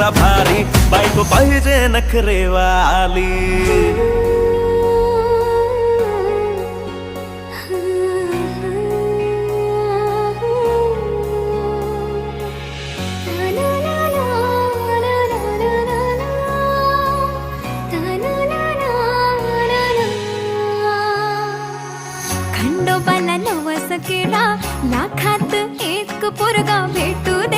मला भारी बायको पाहिजे नखरेवाली. खंडोबाला नवस केला लाखात एक पोरगा भेटू दे